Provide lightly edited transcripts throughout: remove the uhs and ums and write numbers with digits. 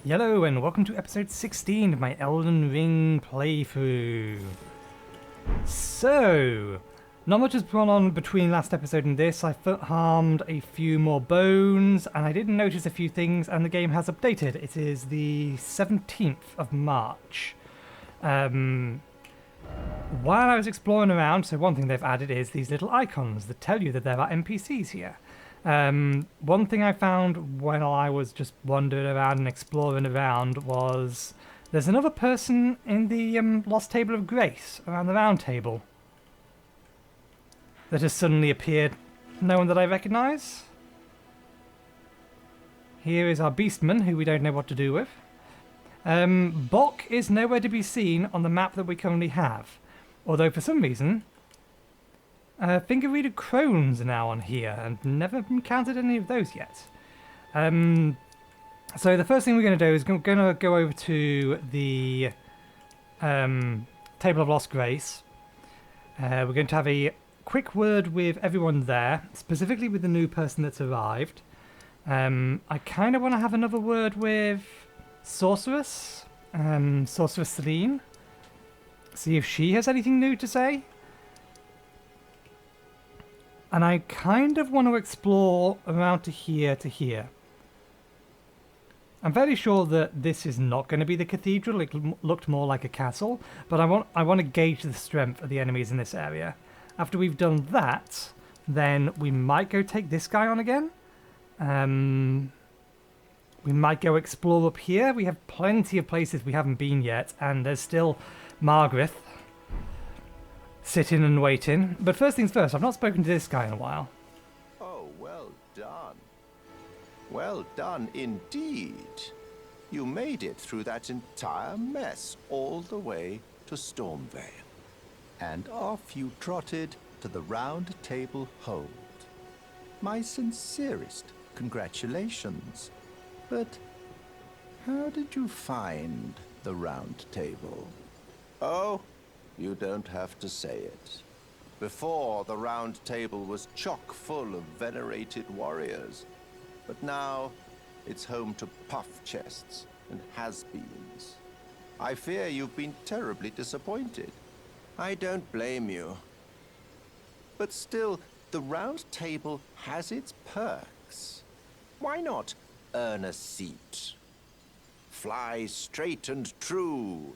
Hello and welcome to episode 16 of my Elden Ring playthrough. So, not much has gone on between last episode and this. I foot harmed a few more bones and I didn't notice a few things and the game has updated. It is the 17th of March. While I was exploring around, so one thing they've added is these little icons that tell you that there are NPCs here. One thing I found when I was just wandering around and exploring around was there's another person in the Lost Table of Grace around the round table that has suddenly appeared. No one that I recognise. Here is our beastman, who we don't know what to do with. Bok is nowhere to be seen on the map that we currently have, although for some reason finger reader crones are now on here, and never encountered any of those yet. So the first thing we're going to do is going to go over to the Table of Lost Grace. We're going to have a quick word with everyone there, specifically with the new person that's arrived. I kind of want to have another word with Sorceress Celine. See if she has anything new to say. And I kind of want to explore around to here to here. I'm fairly sure that this is not going to be the cathedral. It looked more like a castle, but I want to gauge the strength of the enemies in this area. After we've done that, then we might go take this guy on again. We might go explore up here. We have plenty of places we haven't been yet, and there's still Margaret sitting and waiting. But first things first, I've not spoken to this guy in a while. Oh, well done. Well done indeed. You made it through that entire mess all the way to Stormvale. And off you trotted to the Round Table Hold. My sincerest congratulations. But how did you find the Round Table? Oh, you don't have to say it. Before, the Round Table was chock full of venerated warriors, but now it's home to puff chests and has-beens. I fear you've been terribly disappointed. I don't blame you. But still, the Round Table has its perks. Why not earn a seat? Fly straight and true,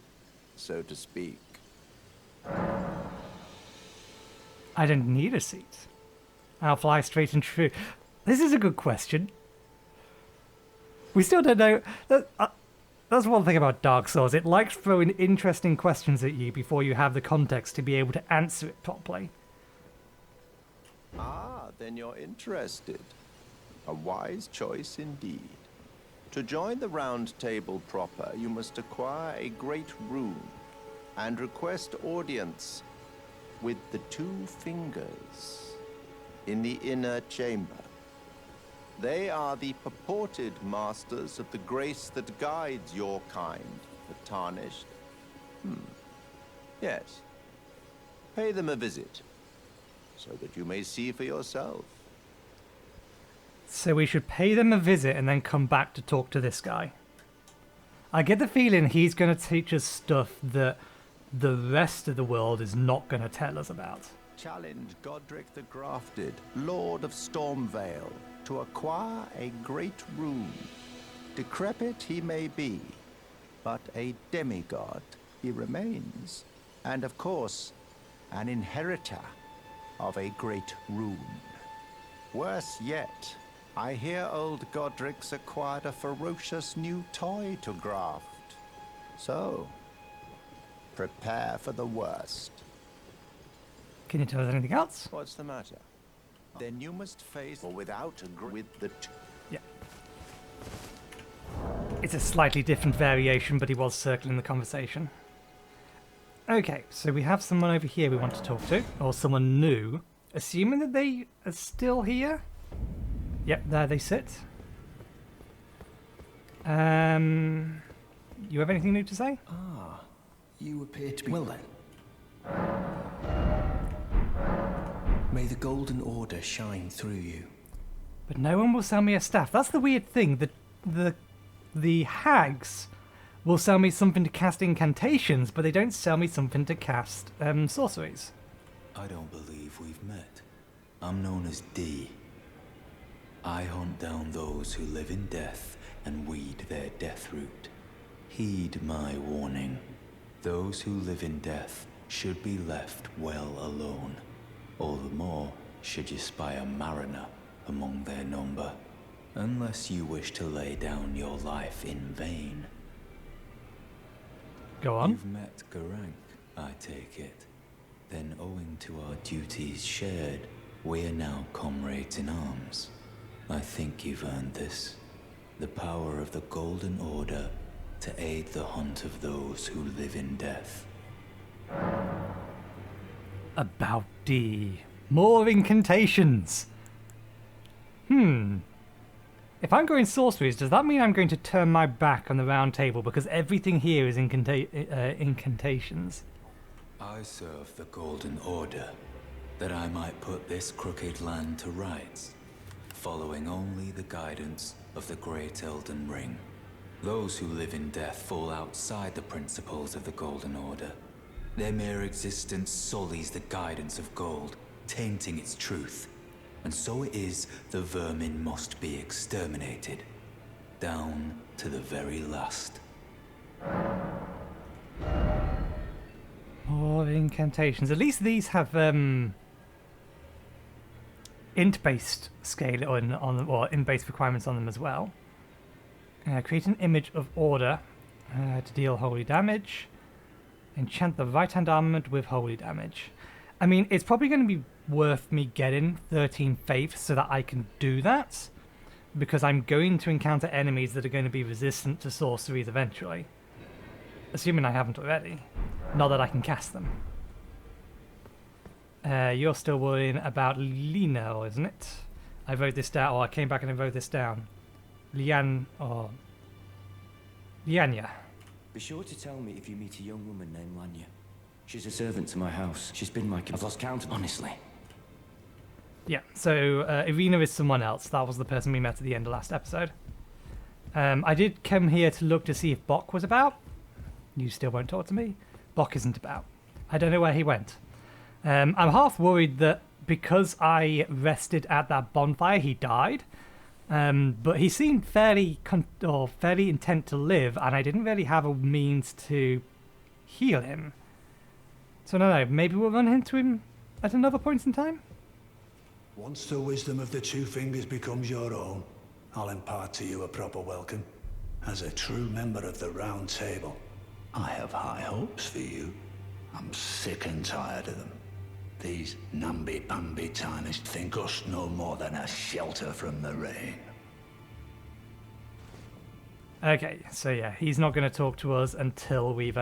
so to speak. I don't need a seat. I'll fly straight and true. This is a good question. We still don't know. That's one thing about Dark Souls. It likes throwing interesting questions at you before you have the context to be able to answer it properly. Ah, then you're interested. A wise choice indeed. To join the Round Table proper, you must acquire a great rune and request audience with the two fingers in the inner chamber. They are the purported masters of the grace that guides your kind, the Tarnished. Yes. Pay them a visit, so that you may see for yourself. So we should pay them a visit and then come back to talk to this guy. I get the feeling he's going to teach us stuff that the rest of the world is not going to tell us about. Challenge Godric the Grafted, Lord of Stormvale, to acquire a great rune. Decrepit he may be, but a demigod he remains. And of course, an inheritor of a great rune. Worse yet, I hear old Godric's acquired a ferocious new toy to graft. So, prepare for the worst. Can you tell us anything else? What's the matter? Then you must face or without with the Yeah. It's a slightly different variation, but he was circling the conversation. Okay, so we have someone over here we want to talk to, or someone new. Assuming that they are still here? Yep, there they sit. You have anything new to say? Ah, you appear to be... Well then. May the Golden Order shine through you. But no one will sell me a staff. That's the weird thing. The the hags will sell me something to cast incantations, but they don't sell me something to cast sorceries. I don't believe we've met. I'm known as D. I hunt down those who live in death and weed their death root. Heed my warning. Those who live in death should be left well alone. All the more should you spy a mariner among their number. Unless you wish to lay down your life in vain. Go on. You've met Garank, I take it. Then owing to our duties shared, we are now comrades in arms. I think you've earned this. The power of the Golden Order to aid the hunt of those who live in death. About D. More incantations. If I'm going sorceries, does that mean I'm going to turn my back on the round table because everything here is incantations? I serve the Golden Order, that I might put this crooked land to rights, following only the guidance of the great Elden Ring. Those who live in death fall outside the principles of the Golden Order. Their mere existence sullies the guidance of gold, tainting its truth. And so it is the vermin must be exterminated, down to the very last. More incantations. At least these have int-based scale or int-based requirements on them as well. Create an image of order to deal holy damage. Enchant the right-hand armament with holy damage. I mean, it's probably going to be worth me getting 13 faith so that I can do that, because I'm going to encounter enemies that are going to be resistant to sorceries eventually. Assuming I haven't already. Not that I can cast them. You're still worrying about Lino, isn't it? I wrote this down, or I came back and I wrote this down. Lianya. Be sure to tell me if you meet a young woman named Lanya. She's a servant to my house. She's been my... I've lost count, honestly. Yeah, so Irina is someone else. That was the person we met at the end of last episode. I did come here to look to see if Bok was about. You still won't talk to me. Bok isn't about. I don't know where he went. I'm half worried that because I rested at that bonfire, he died. But he seemed fairly intent to live, and I didn't really have a means to heal him. So no, maybe we'll run into him at another point in time? Once the wisdom of the Two Fingers becomes your own, I'll impart to you a proper welcome. As a true member of the Round Table, I have high hopes for you. I'm sick and tired of them. These namby-pamby tarnished think us no more than a shelter from the rain. Okay, so yeah, he's not going to talk to us until we've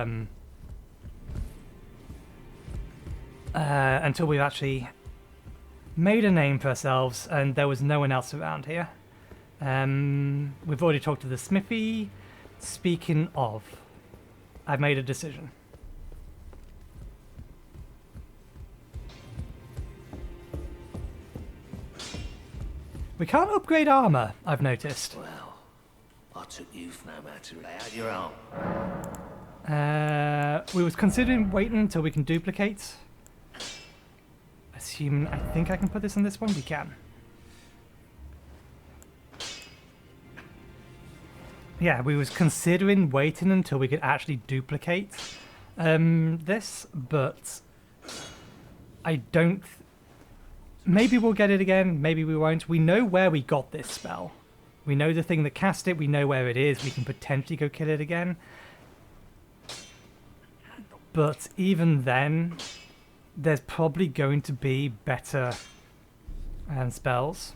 actually made a name for ourselves, and there was no one else around here. We've already talked to the smithy. Speaking of, I've made a decision. We can't upgrade armor, I've noticed. Well, I took you for no matter lay out your own. We was considering waiting until we can duplicate. I think I can put this on this one. We can. Yeah, we was considering waiting until we could actually duplicate this, but I don't... Maybe we'll get it again, maybe we won't. We know where we got this spell. We know the thing that cast it, we know where it is, we can potentially go kill it again. But even then, there's probably going to be better spells.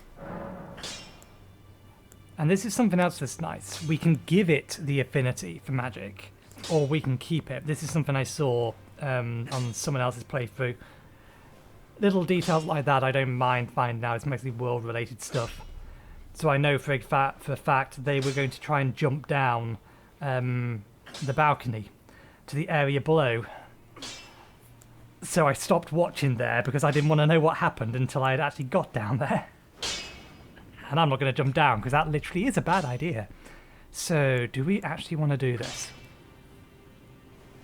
And this is something else that's nice. We can give it the affinity for magic, or we can keep it. This is something I saw on someone else's playthrough. Little details like that I don't mind finding out. It's mostly world-related stuff. So I know for a fact they were going to try and jump down the balcony to the area below. So I stopped watching there because I didn't want to know what happened until I had actually got down there. And I'm not going to jump down because that literally is a bad idea. So, do we actually want to do this?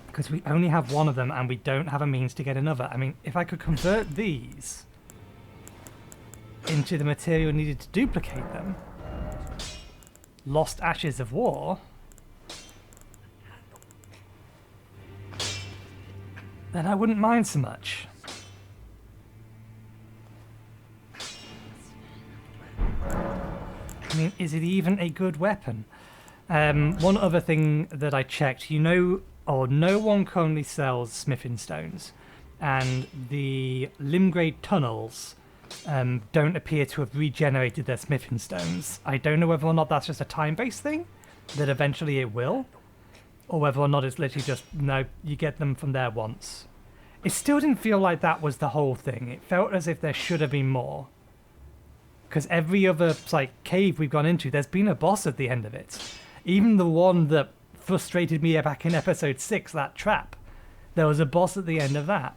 Because we only have one of them and we don't have a means to get another. I mean, if I could convert these into the material needed to duplicate them, lost ashes of war, then I wouldn't mind so much. I mean, is it even a good weapon? One other thing that I checked, you know, or no one currently sells smithing stones, and the Limgrave tunnels don't appear to have regenerated their smithing stones. I don't know whether or not that's just a time-based thing, that eventually it will, or whether or not it's literally just, no, you get them from there once. It still didn't feel like that was the whole thing. It felt as if there should have been more. Because every other like cave we've gone into, there's been a boss at the end of it. Even the one that frustrated me back in episode 6, that trap, there was a boss at the end of that.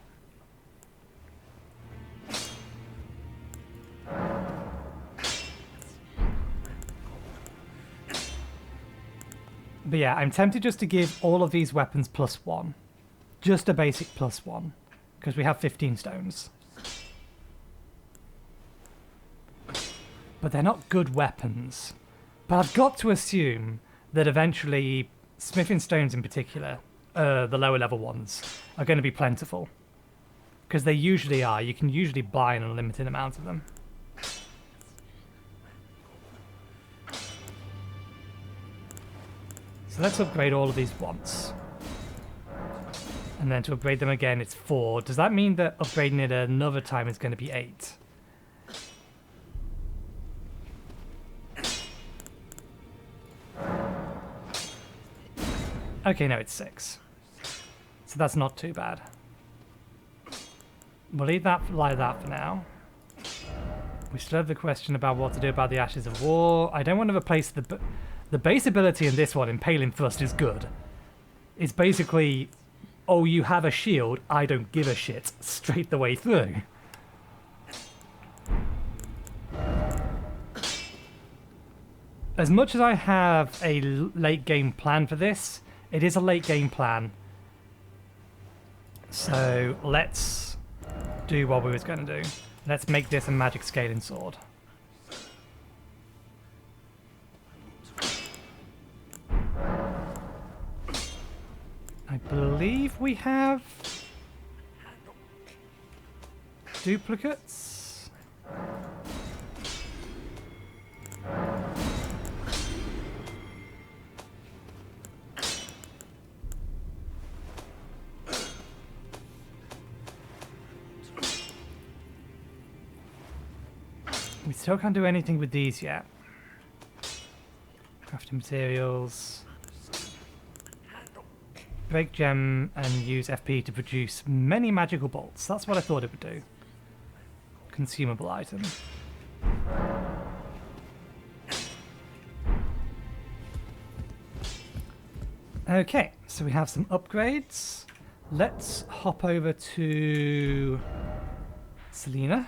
But yeah, I'm tempted just to give all of these weapons +1. Just a basic +1. Because we have 15 stones. But they're not good weapons. But I've got to assume that eventually smithing stones in particular, the lower level ones, are going to be plentiful. Because they usually are. You can usually buy an unlimited amount of them. So let's upgrade all of these once. And then to upgrade them again, it's 4. Does that mean that upgrading it another time is going to be 8? Okay, no, it's 6. So that's not too bad. We'll leave that like that for now. We still have the question about what to do about the Ashes of War. I don't want to replace the base ability in this one, Impaling Thrust, is good. It's basically, oh, you have a shield, I don't give a shit, straight the way through. As much as I have a late game plan for this, it is a late game plan. So let's do what we was going to do. Let's make this a magic scaling sword. I believe we have duplicates. We still can't do anything with these yet. Crafting materials. Break gem and use FP to produce many magical bolts. That's what I thought it would do. Consumable item. Okay, so we have some upgrades. Let's hop over to Selena.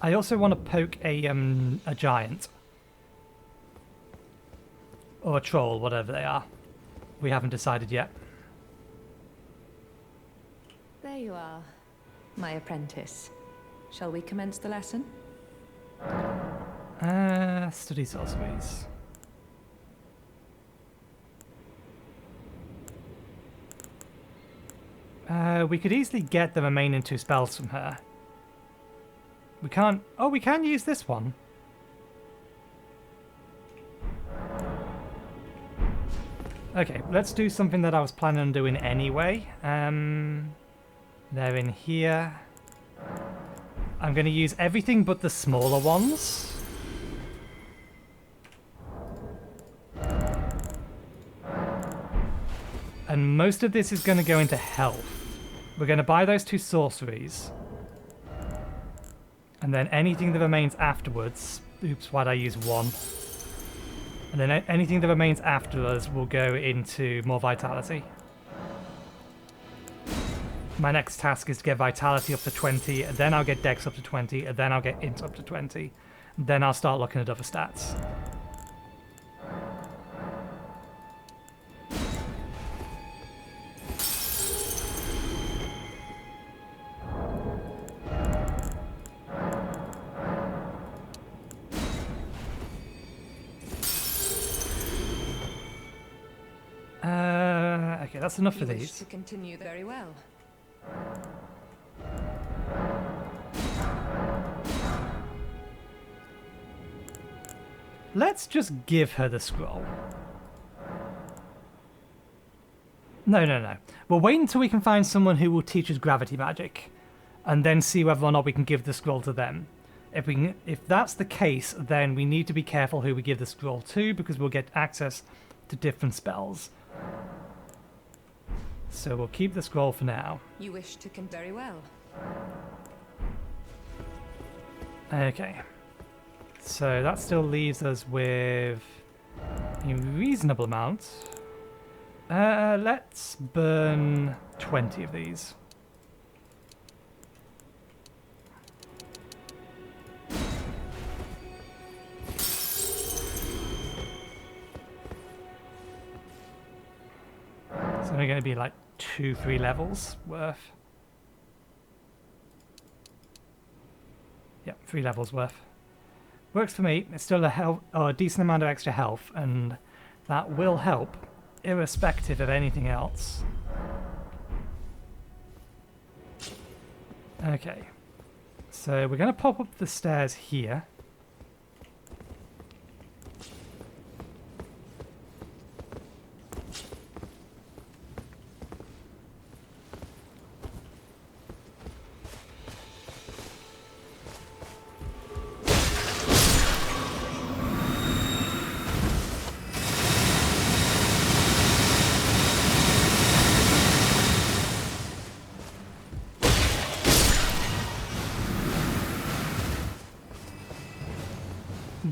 I also want to poke a giant. Or a troll, whatever they are. We haven't decided yet. There you are, my apprentice. Shall we commence the lesson? Study sorceries. We could easily get the remaining 2 spells from her. We can't... Oh, we can use this one. Okay, let's do something that I was planning on doing anyway. They're in here. I'm going to use everything but the smaller ones. And most of this is going to go into health. We're going to buy those 2 sorceries. And then anything that remains afterwards... Oops, why'd I use 1? And then anything that remains afterwards will go into more vitality. My next task is to get Vitality up to 20, then I'll get Dex up to 20, and then I'll get Int up to 20. Then I'll start looking at other stats. Okay, that's enough for You wish these. to continue very well. Let's just give her the scroll. No. We'll wait until we can find someone who will teach us gravity magic, and then see whether or not we can give the scroll to them. If that's the case, then we need to be careful who we give the scroll to, because we'll get access to different spells. So we'll keep the scroll for now. You wish to very well. Okay. So that still leaves us with a reasonable amount. Let's burn 20 of these. It's only going to be like 2-3 levels worth. Yep, 3 levels worth. Works for me. It's still a decent amount of extra health, and that will help, irrespective of anything else. Okay, so we're going to pop up the stairs here.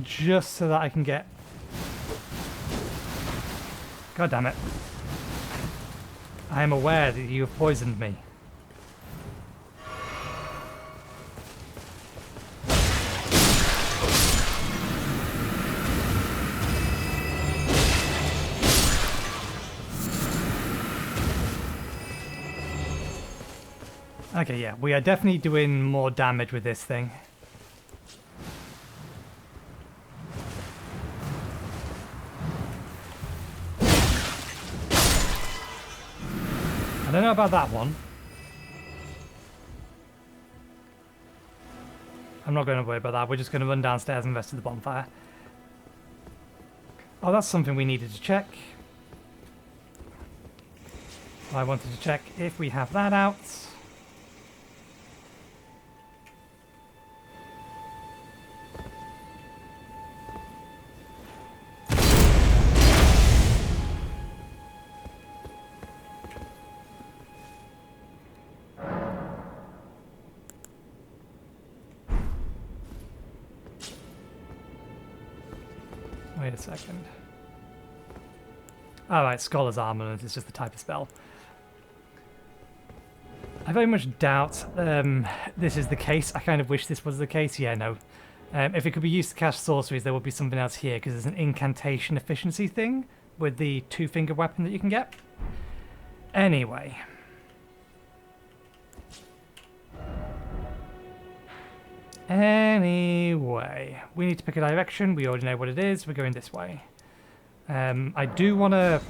Just so that I can get... God damn it. I am aware that you have poisoned me. Okay, yeah, we are definitely doing more damage with this thing. I don't know about that one. I'm not going to worry about that. We're just going to run downstairs and rest of the bonfire. Oh, that's something we needed to check. I wanted to check if we have that out. Wait a second. Alright, Scholar's Armament is just the type of spell. I very much doubt this is the case. I kind of wish this was the case. Yeah, no. If it could be used to cast sorceries, there would be something else here, because there's an incantation efficiency thing with the two-finger weapon that you can get. Anyway. Anyway, we need to pick a direction. We already know what it is. We're going this way. I do want to...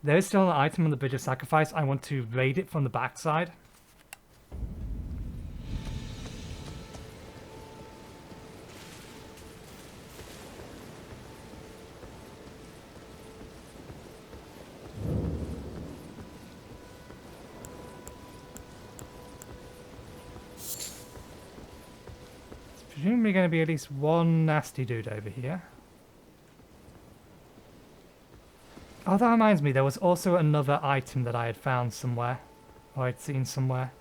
There is still an item on the Bridge of Sacrifice. I want to raid it from the backside. Presumably going to be at least one nasty dude over here. Oh, that reminds me, there was also another item that I had found somewhere. Or I'd seen somewhere.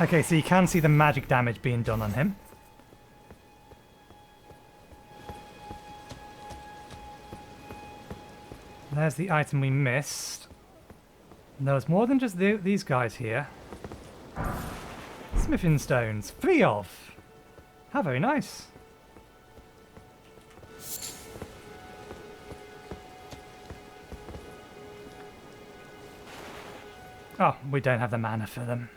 Okay, so you can see the magic damage being done on him. There's the item we missed. There's more than just these guys here. Smithing stones. 3 of. How very nice. Oh, we don't have the mana for them.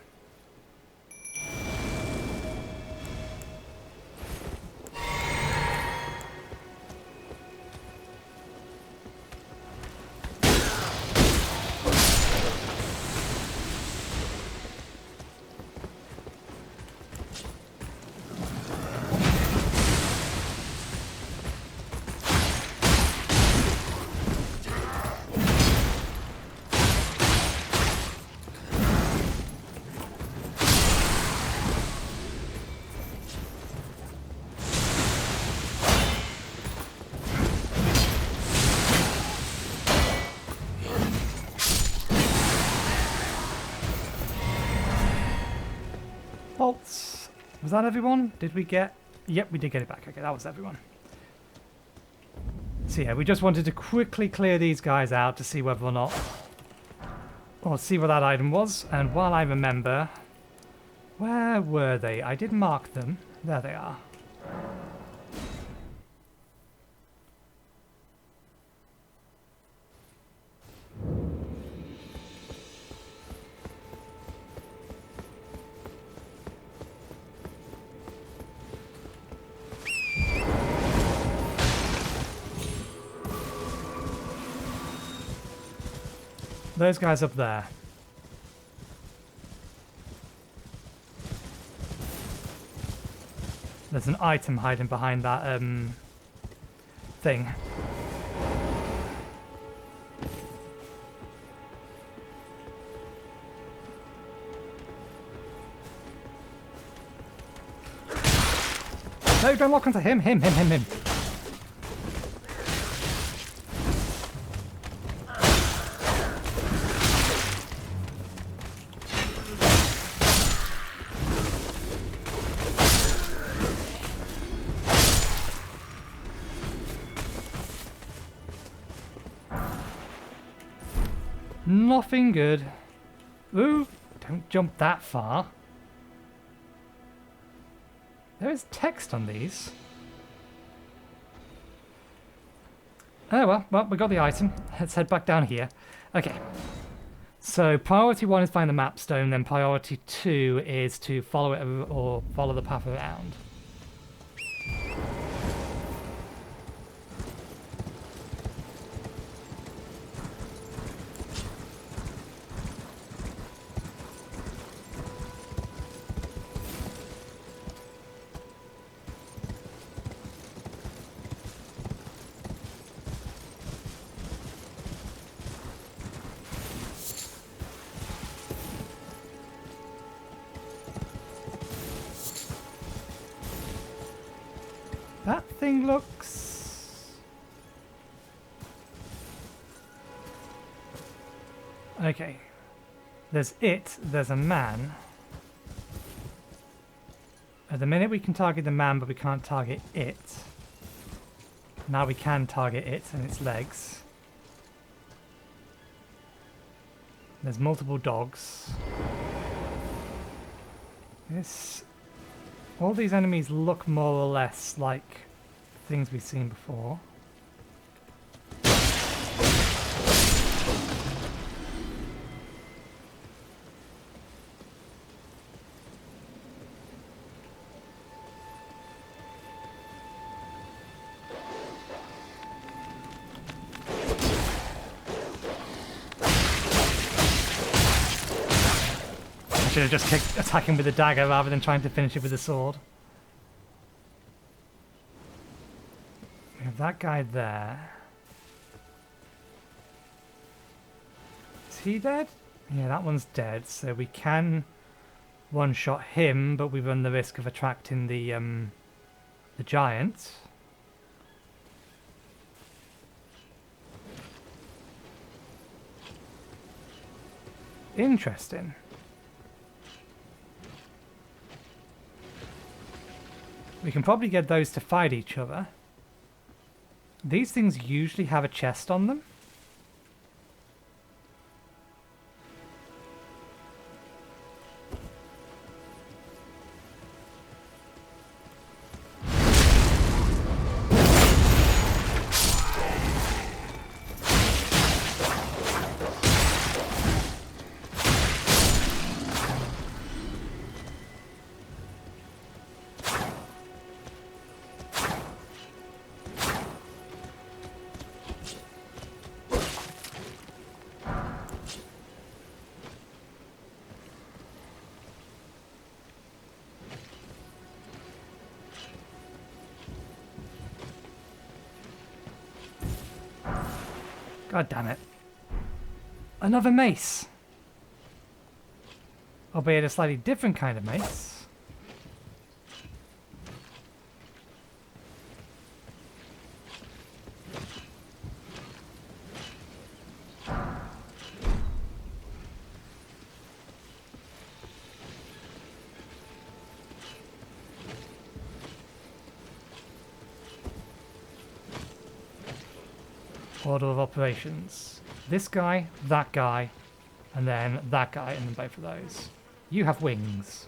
Bolts. Was that everyone? Did we get... Yep, we did get it back. Okay, that was everyone. So yeah, we just wanted to quickly clear these guys out to see whether or not... Or see what that item was. And while I remember... Where were they? I did mark them. There they are. Those guys up there. There's an item hiding behind that thing. No, don't lock onto him. Him. Nothing good. Ooh, don't jump that far. There is text on these. Oh well, we got the item. Let's head back down here. Okay. So priority 1 is find the map stone, then priority 2 is to follow it or follow the path around. That thing looks... Okay. There's a man. At the minute we can target the man, but we can't target it. Now we can target it and its legs. There's multiple dogs. All these enemies look more or less like things we've seen before. I should have just kicked attacking with the dagger rather than trying to finish it with the sword. We have that guy there. Is he dead? Yeah, that one's dead, so we can one-shot him, but we run the risk of attracting the giant. Interesting. We can probably get those to fight each other. These things usually have a chest on them. God damn it. Another mace. Albeit a slightly different kind of mace. Order of operations. This guy, and then that guy, and then both of those. You have wings.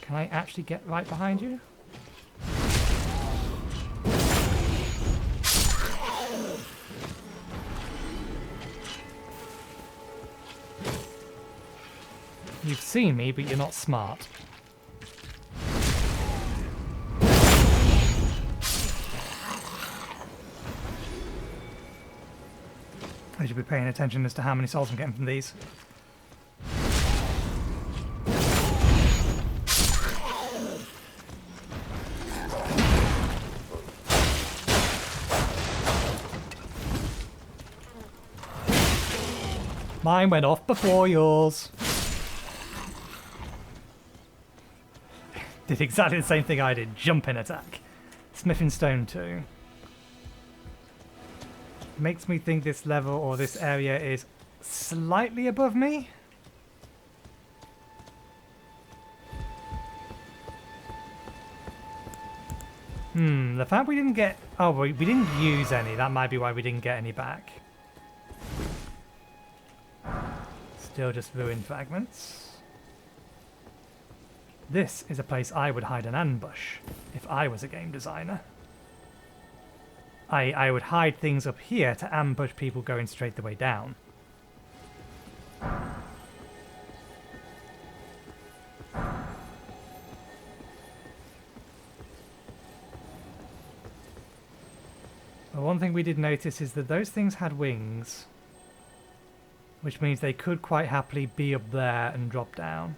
Can I actually get right behind you? You've seen me, but you're not smart. I should be paying attention as to how many souls I'm getting from these. Mine went off before yours. Did exactly the same thing I did. Jump in attack. Smithing stone too. Makes me think this level or this area is slightly above me. The fact we didn't get... Oh, we didn't use any. That might be why we didn't get any back. Still just ruined fragments. This is a place I would hide an ambush if I was a game designer. I would hide things up here to ambush people going straight the way down. But one thing we did notice is that those things had wings, which means they could quite happily be up there and drop down.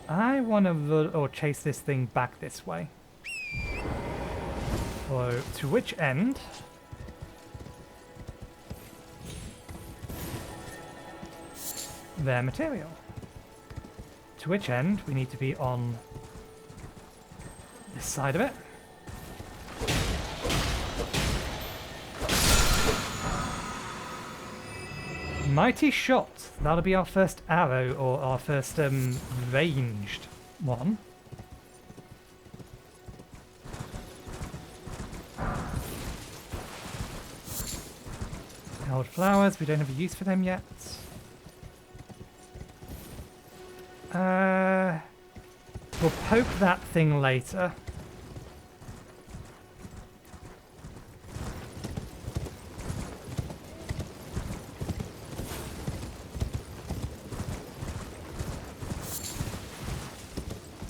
I want to run or chase this thing back this way. So, to which end? Their material. To which end we need to be on this side of it. Mighty shot. That'll be our first arrow or our first ranged one. Held flowers, we don't have a use for them yet. We'll poke that thing later.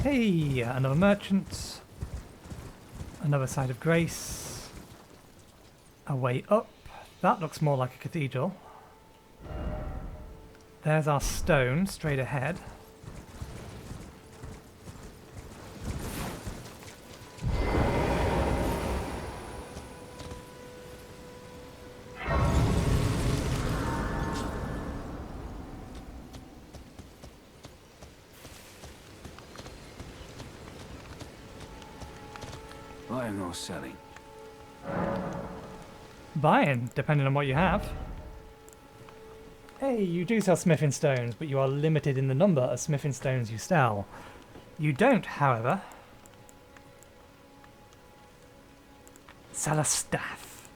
Hey, another merchant. Another side of grace. A way up. That looks more like a cathedral. There's our stone straight ahead. Buying or selling? Buying, depending on what you have. Hey, you do sell smithing stones, but you are limited in the number of smithing stones you sell. You don't, however, sell a staff.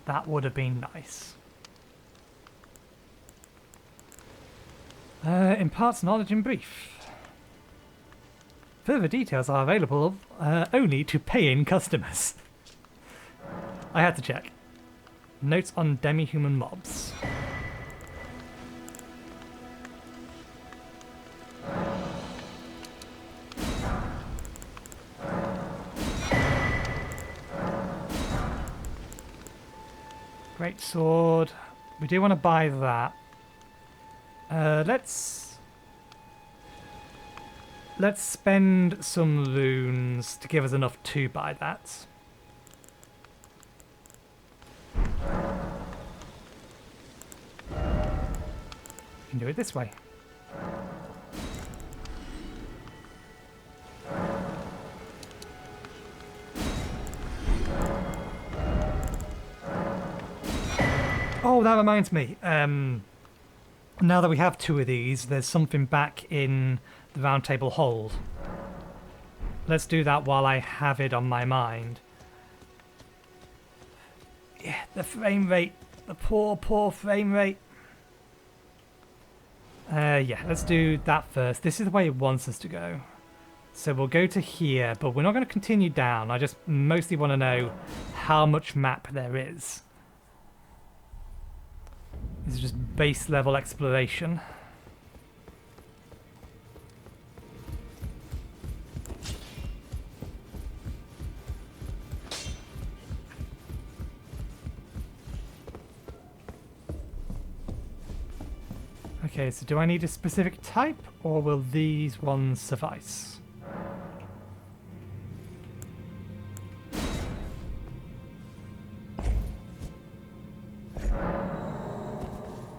That would have been nice. Imparts knowledge in brief. Further details are available only to paying customers. I had to check. Notes on demi-human mobs. Great sword. We do want to buy that. Let's spend some loons to give us enough to buy that. We can do it this way. Oh, that reminds me. Now that we have two of these, there's something back in the round table hold. Let's do that while I have it on my mind. Yeah, the frame rate. The poor frame rate. Yeah, let's do that first. This is the way it wants us to go. So we'll go to here, but we're not going to continue down. I just mostly want to know how much map there is. This is just base level exploration. Okay, so do I need a specific type, or will these ones suffice?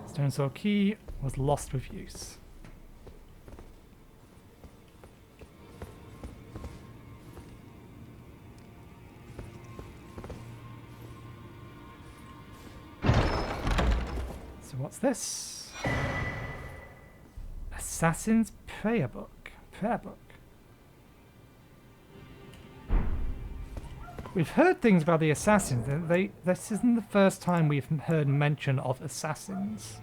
Stone sword key was lost with use. So what's this? Assassin's Prayer Book. We've heard things about the assassins. This isn't the first time we've heard mention of assassins.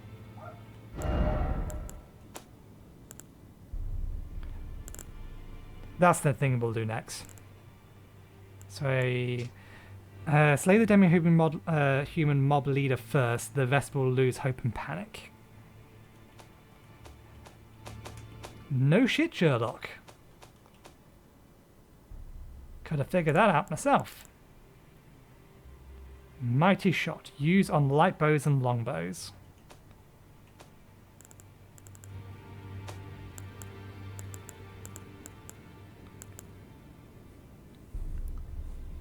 That's the thing we'll do next. So, slay the demi-human human mob leader first. The rest will lose hope and panic. No shit, Sherlock. Could have figured that out myself. Mighty shot. Use on light bows and longbows.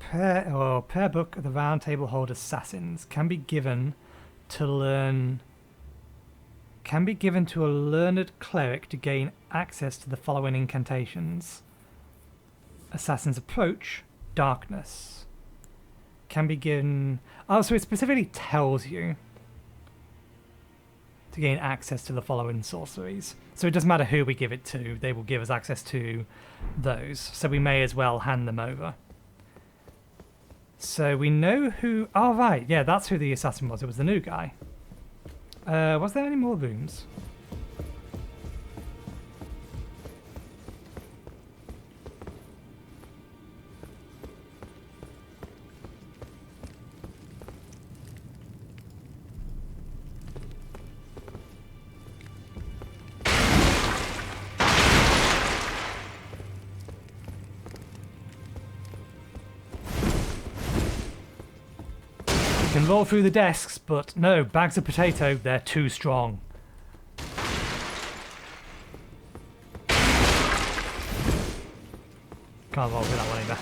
Prayer book of the Round Table Hold Assassins can be given to a learned cleric to gain access to the following incantations. Assassin's Approach, Darkness. Can be given... Oh, so it specifically tells you to gain access to the following sorceries. So it doesn't matter who we give it to, they will give us access to those. So we may as well hand them over. So we know who... Oh, right. Yeah, that's who the assassin was. It was the new guy. Was there any more rooms? Can roll through the desks, but no, bags of potato, they're too strong. Can't roll through that one either.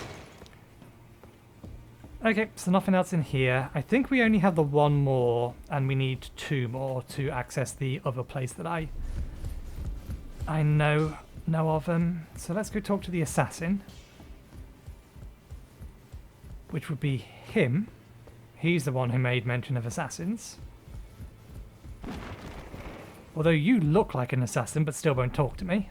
Okay, so nothing else in here. I think we only have the one more, and we need two more to access the other place that I know of them. So let's go talk to the assassin, which would be him. He's the one who made mention of assassins. Although you look like an assassin, but still won't talk to me.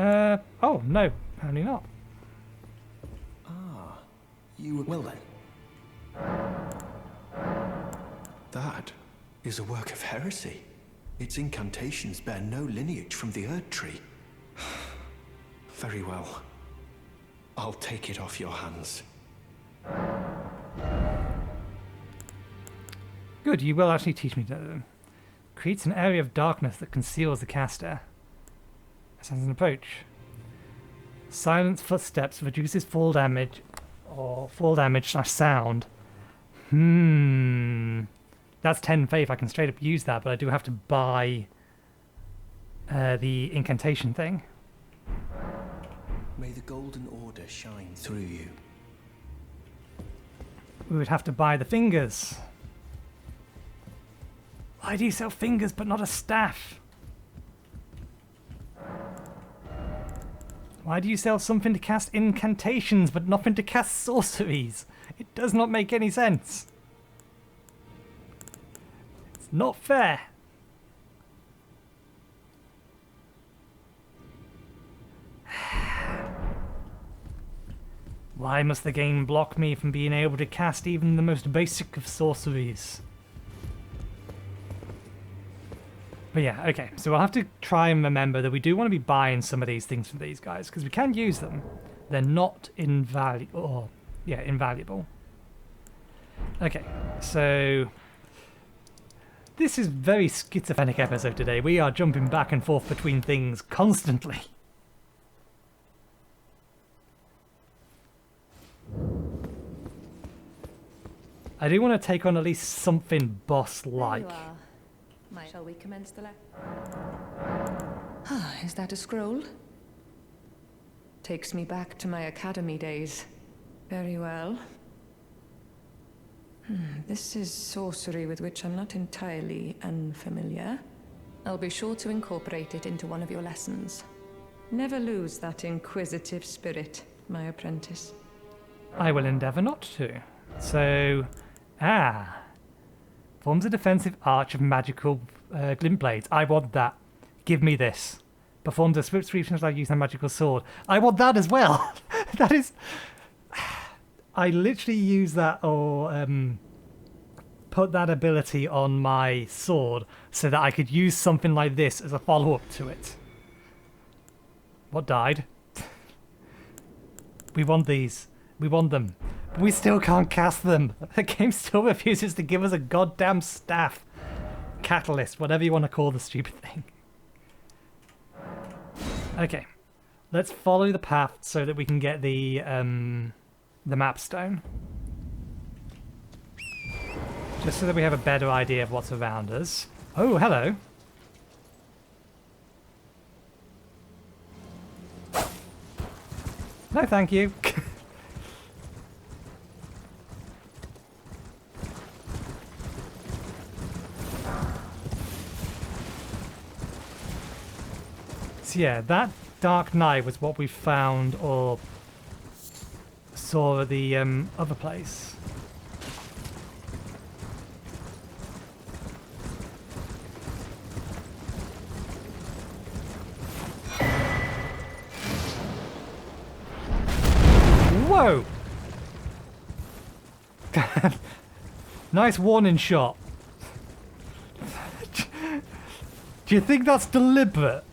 Oh, no, apparently not. Ah, you... Well then. That is a work of heresy. Its incantations bear no lineage from the Erd Tree. Very well. I'll take it off your hands. Good, you will actually teach me to... Creates an area of darkness that conceals the caster. As an approach. Silence footsteps reduces fall damage or fall damage / sound. That's 10 faith. I can straight up use that, but I do have to buy the incantation thing. May the Golden Order shine through you. We would have to buy the fingers. Why do you sell fingers but not a staff? Why do you sell something to cast incantations but nothing to cast sorceries? It does not make any sense. It's not fair. Why must the game block me from being able to cast even the most basic of sorceries? But yeah, okay, so we'll have to try and remember that we do want to be buying some of these things from these guys, because we can use them. They're not invaluable. Yeah, invaluable. Okay, so... This is a very schizophrenic episode today. We are jumping back and forth between things constantly. I do want to take on at least something boss-like. Shall we commence the Is that a scroll? Takes me back to my academy days. Very well. This is sorcery with which I'm not entirely unfamiliar. I'll be sure to incorporate it into one of your lessons. Never lose that inquisitive spirit, my apprentice. I will endeavour not to. So, forms a defensive arch of magical glint blades. I want that. Give me this. Performs a swift sweep like using a magical sword. I want that as well. That is... I literally use that or put that ability on my sword so that I could use something like this as a follow-up to it. What died? We want these. We want them. But we still can't cast them. The game still refuses to give us a goddamn staff. Catalyst, whatever you want to call the stupid thing. Okay. Let's follow the path so that we can get the map stone. Just so that we have a better idea of what's around us. Oh, hello. No, thank you. So yeah, that Dark Knight was what we found or saw at the other place. Whoa! Nice warning shot. Do you think that's deliberate?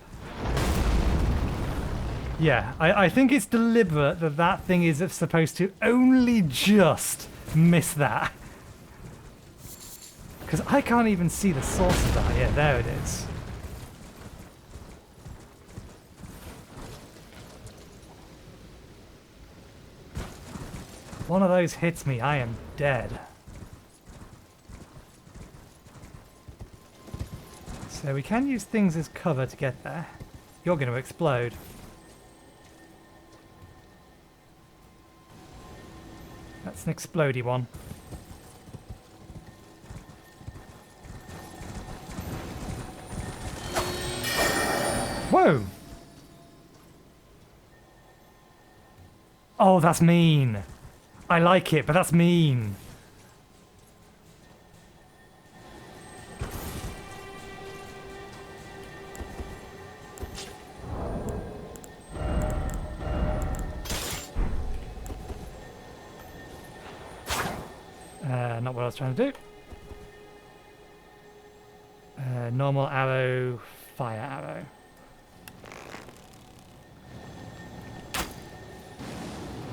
Yeah, I think it's deliberate that that thing is supposed to only just miss that. Because I can't even see the source of that. Yeah, there it is. One of those hits me, I am dead. So we can use things as cover to get there. You're going to explode. That's an explodey one. Whoa! Oh, that's mean. I like it, but that's mean. Not what I was trying to do. Normal arrow, fire arrow.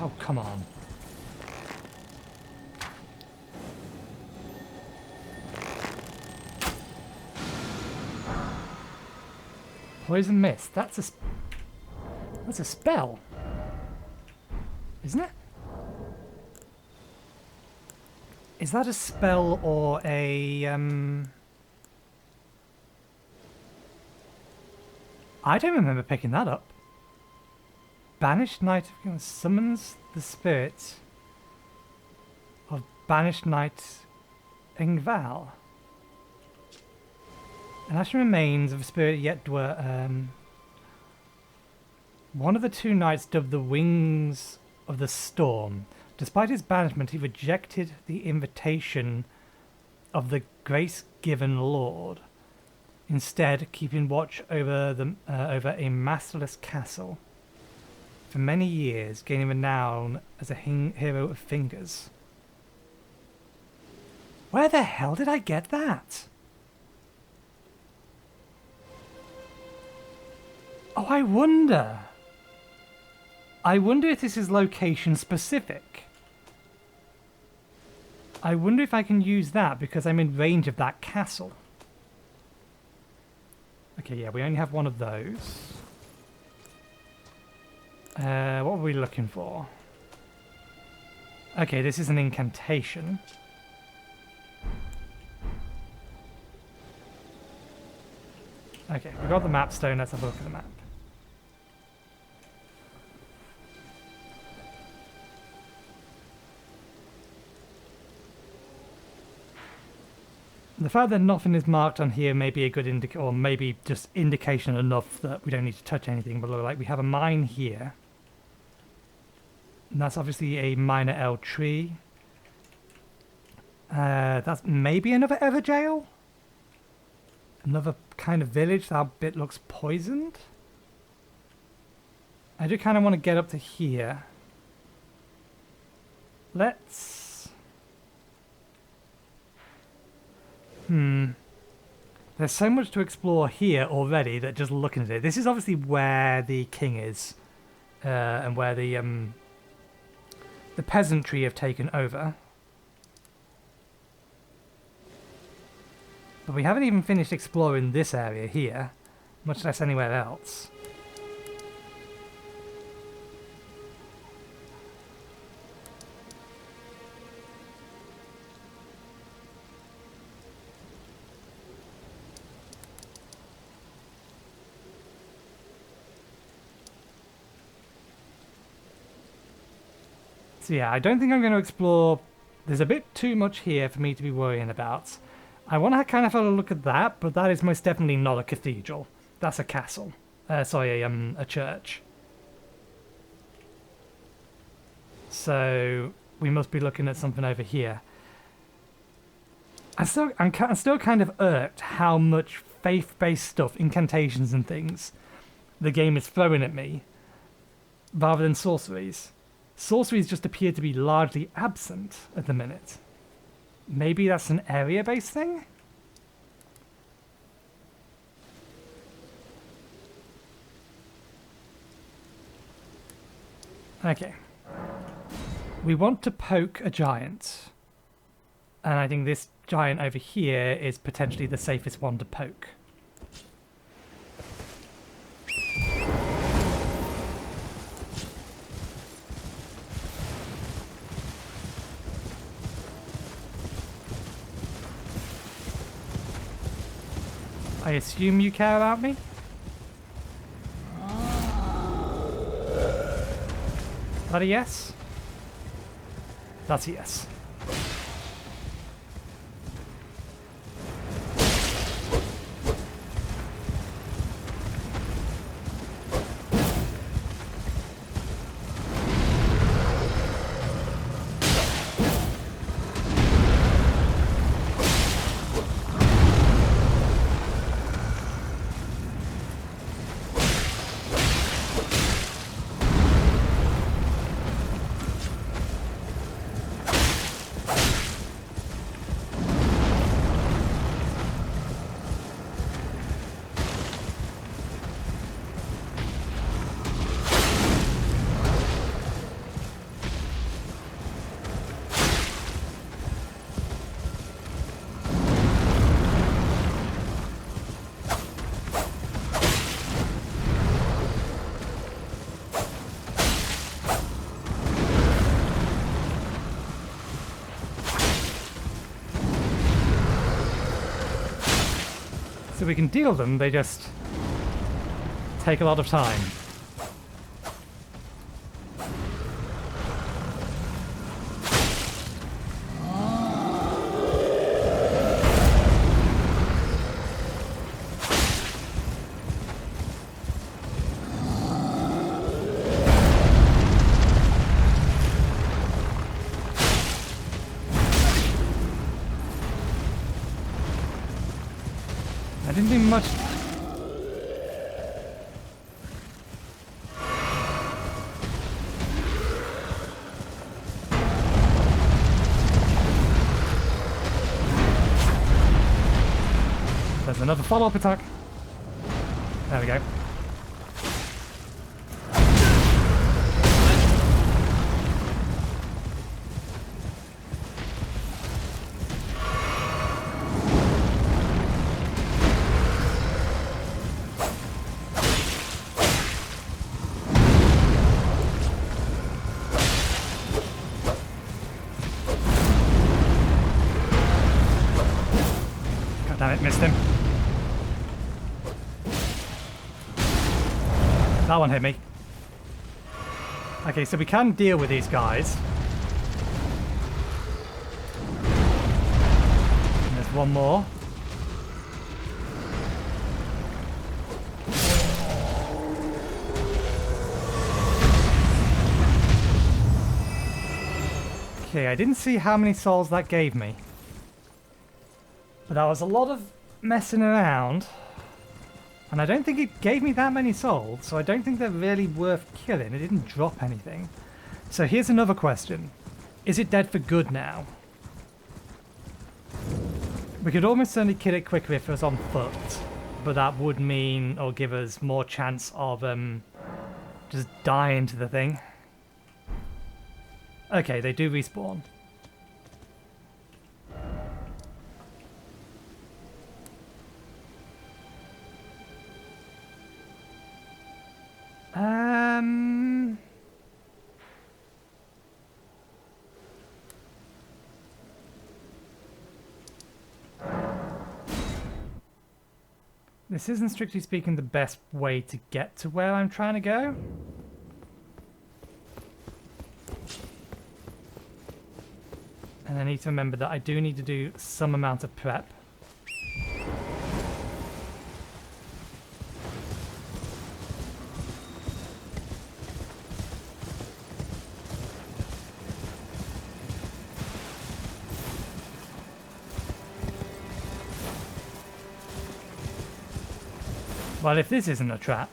Oh, come on. Poison mist. That's a spell, isn't it? Is that a spell or a I don't remember picking that up. Banished Knight of summons the spirit of Banished Knight Ingval. An ashen remains of a spirit yet dwell. One of the two knights dubbed the Wings of the Storm. Despite his banishment, he rejected the invitation of the grace-given Lord, instead keeping watch over a masterless castle. For many years, gaining renown as a hero of fingers. Where the hell did I get that? Oh, I wonder. I wonder if this is location specific. I wonder if I can use that because I'm in range of that castle. Okay, yeah, we only have one of those. What were we looking for? Okay, this is an incantation. Okay, we got the map stone. Let's have a look at the map. The fact that nothing is marked on here may be a good indicator, or maybe just indication enough that we don't need to touch anything. But look, like we have a mine here. And that's obviously a minor L tree. That's maybe another Everjail? Another kind of village. That bit looks poisoned. I do kind of want to get up to here. Let's... There's so much to explore here already that just looking at it. This is obviously where the king is. And where the peasantry have taken over. But we haven't even finished exploring this area here, much less anywhere else. So yeah, I don't think I'm going to explore. There's a bit too much here for me to be worrying about. I want to kind of have a look at that, but that is most definitely not a cathedral. That's a castle. Sorry, a church. So we must be looking at something over here. I'm still kind of irked how much faith-based stuff, incantations and things, the game is throwing at me, rather than sorceries. Sorceries just appear to be largely absent at the minute. Maybe that's an area-based thing? Okay. We want to poke a giant. And I think this giant over here is potentially the safest one to poke. I assume you care about me? Is that a yes? That's a yes. So we can deal them, they just take a lot of time. I didn't do much. There's another follow-up attack. There we go. God damn it, missed him. That one hit me. Okay, so we can deal with these guys. And there's one more. Okay, I didn't see how many souls that gave me. But that was a lot of messing around. And I don't think it gave me that many souls, so I don't think they're really worth killing. It didn't drop anything. So here's another question. Is it dead for good now? We could almost certainly kill it quicker if it was on foot, but that would mean, or give us more chance of just dying to the thing. Okay, they do respawn. This isn't strictly speaking the best way to get to where I'm trying to go. And I need to remember that I do need to do some amount of prep. Well, if this isn't a trap.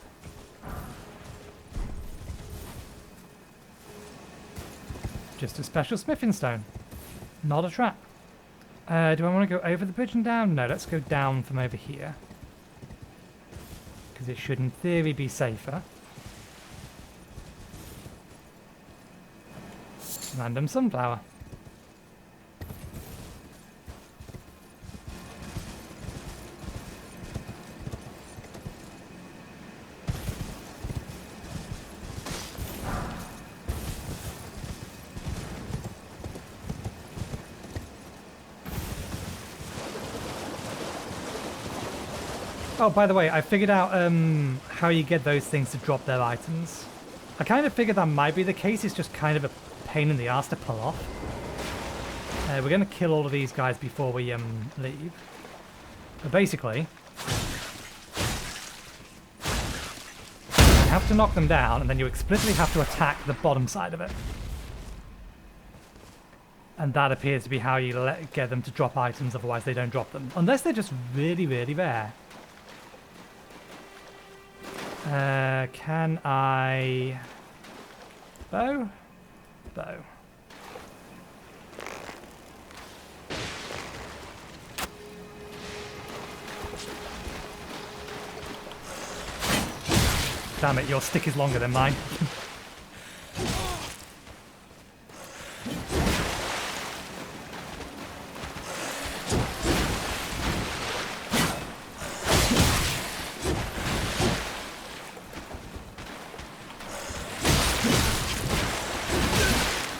Just a special smithing stone. Not a trap. Do I want to go over the bridge and down? No, let's go down from over here. Because it should in theory be safer. Random sunflower. Oh, by the way, I figured out how you get those things to drop their items. I kind of figured that might be the case, it's just kind of a pain in the ass to pull off. We're going to kill all of these guys before we leave. But basically, you have to knock them down, and then you explicitly have to attack the bottom side of it. And that appears to be how you get them to drop items, otherwise they don't drop them. Unless they're just really, really rare. Can I... Bow? Bow. Damn it, your stick is longer than mine.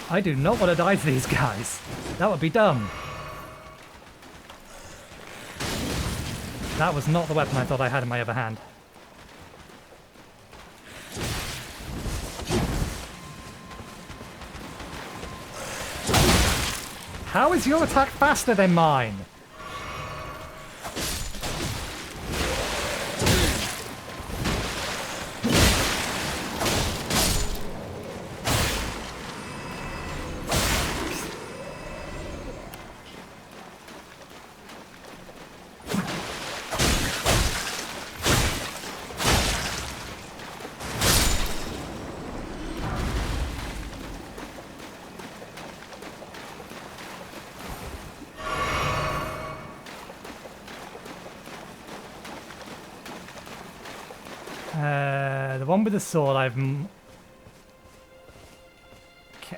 I do not want to die to these guys. That would be dumb. That was not the weapon I thought I had in my other hand. How is your attack faster than mine? The one with the sword I've... Okay.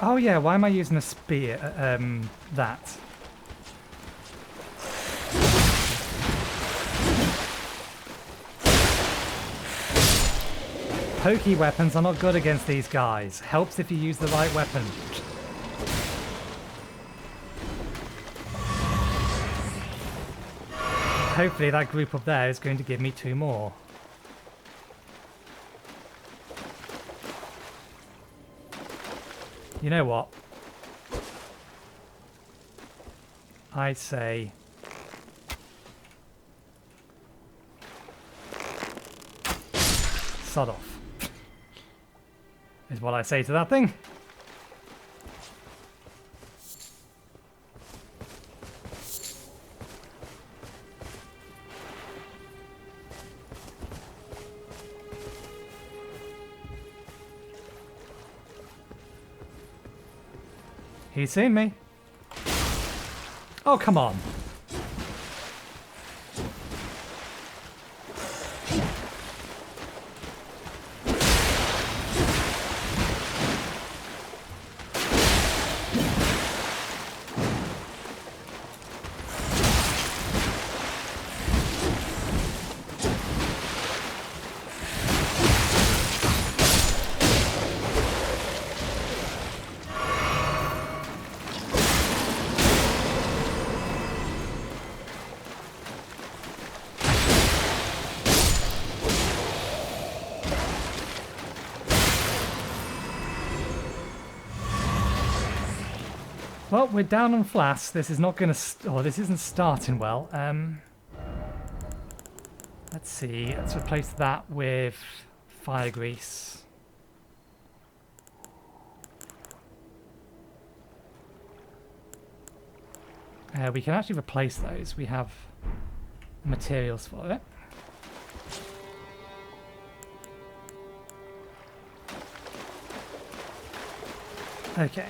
Oh yeah, why am I using a spear? That. Pokey weapons are not good against these guys. Helps if you use the right weapon. Hopefully that group up there is going to give me 2 more. You know what? I say... sod off. Is what I say to that thing. He's seen me. Oh, come on. Well, we're down on flasks. This is not going to... this isn't starting well. Let's see. Let's replace that with fire grease. We can actually replace those. We have materials for it. Okay.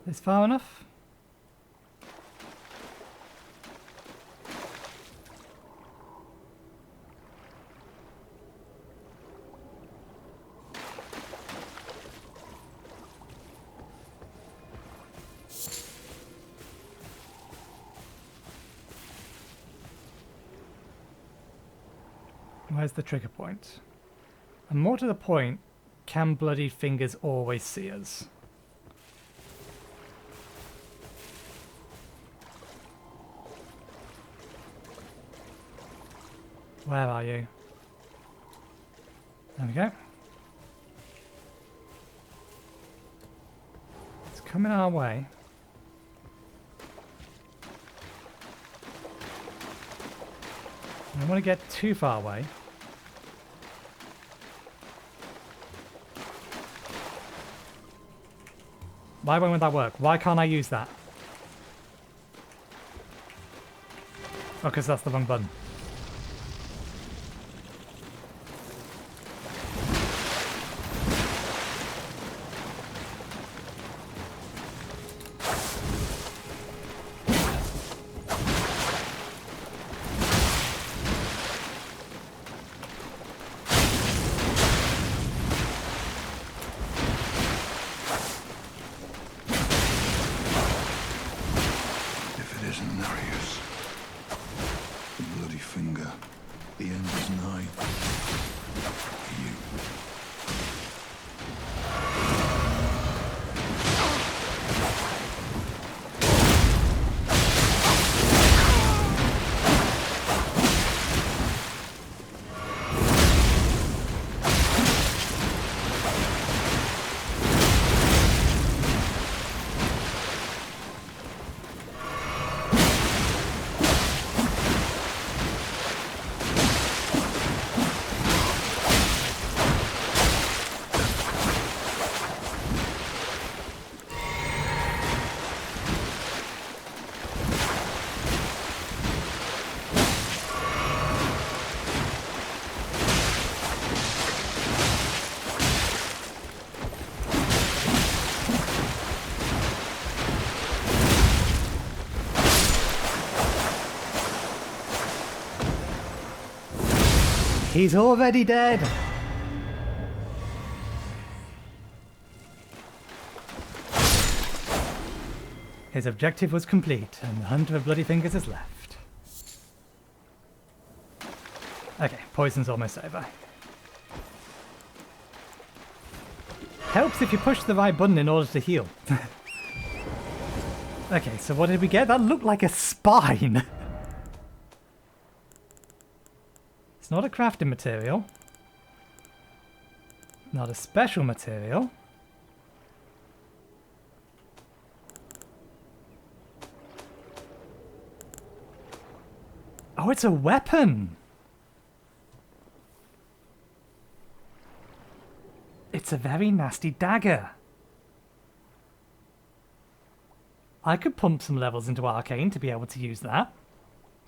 Is far enough? Where's the trigger point? And more to the point, can bloody fingers always see us? Where are you? There we go. It's coming our way. I don't want to get too far away. Why won't that work? Why can't I use that? Oh, because that's the wrong button. Nerijus. The bloody finger. The end is nigh. You. He's already dead! His objective was complete, and the Hunter of Bloody Fingers is left. Okay, poison's almost over. Helps if you push the right button in order to heal. Okay, so what did we get? That looked like a spine! It's not a crafting material. Not a special material. Oh, it's a weapon! It's a very nasty dagger. I could pump some levels into Arcane to be able to use that.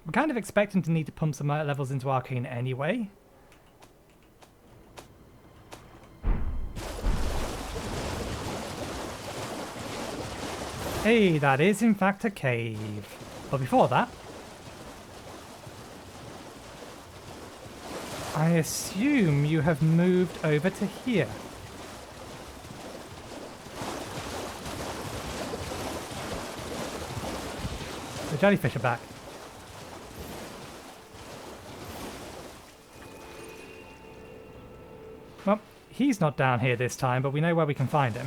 I'm kind of expecting to need to pump some levels into Arcane anyway. Hey, that is in fact a cave. But before that, I assume you have moved over to here. The jellyfish are back. Well, he's not down here this time, but we know where we can find him.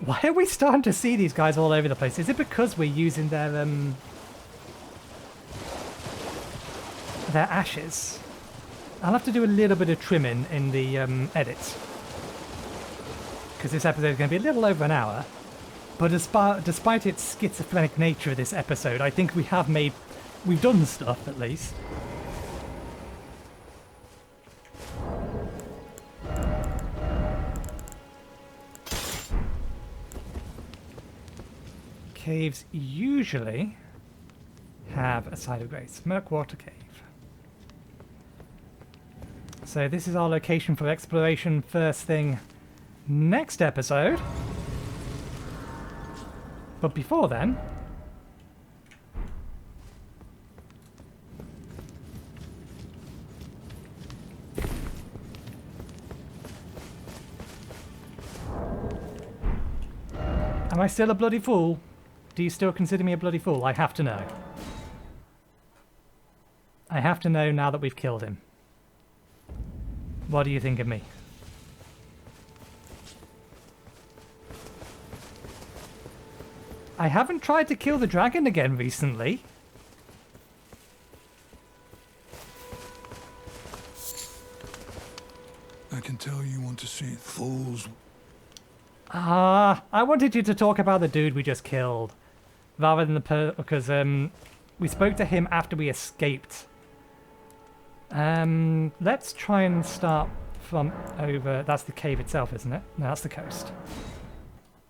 Why are we starting to see these guys all over the place? Is it because we're using their ashes? I'll have to do a little bit of trimming in the edits, because this episode is going to be a little over an hour. But despite its schizophrenic nature of this episode, I think we've done stuff at least. Caves usually have a side of grace. Murkwater Cave. So this is our location for exploration first thing next episode. But before then, am I still a bloody fool? Do you still consider me a bloody fool? I have to know. I have to know now that we've killed him. What do you think of me? I haven't tried to kill the dragon again recently. I can tell you want to see it. Fools. I wanted you to talk about the dude we just killed. Rather than because we spoke to him after we escaped. Let's try and start from over. That's the cave itself, isn't it? No, that's the coast.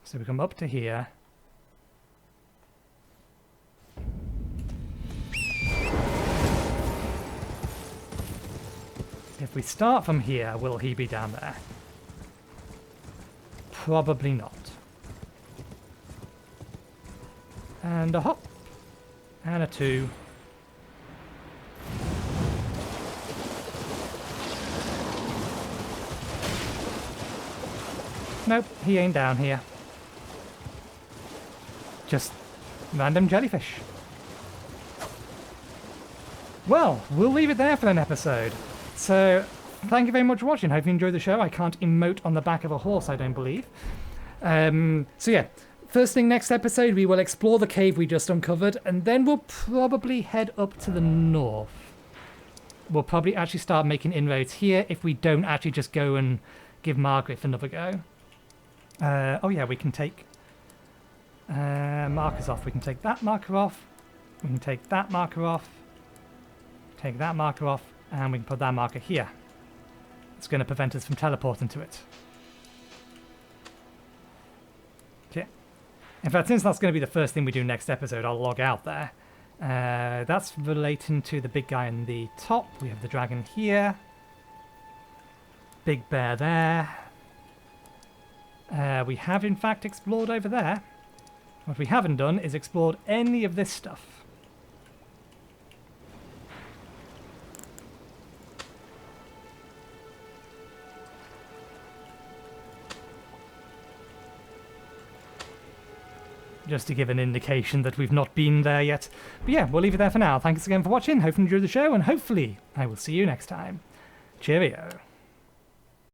So we come up to here. If we start from here, will he be down there? Probably not. And a hop. And a 2. Nope, he ain't down here. just random jellyfish. Well, we'll leave it there for an episode. So, thank you very much for watching. Hope you enjoyed the show. I can't emote on the back of a horse, I don't believe. So yeah, first thing next episode, we will explore the cave we just uncovered, and then we'll probably head up to the north. We'll probably actually start making inroads here if we don't actually just go and give Margaret another go. Oh yeah, we can take markers off. We can take that marker off. We can take that marker off. Take that marker off. And we can put that marker here. It's going to prevent us from teleporting to it. Okay. In fact, since that's going to be the first thing we do next episode, I'll log out there. That's relating to the big guy in the top. We have the dragon here. Big bear there. We have in fact explored over there. What we haven't done is explored any of this stuff. Just to give an indication that we've not been there yet. But yeah, we'll leave it there for now. Thanks again for watching. Hope you enjoyed the show, and hopefully I will see you next time. Cheerio.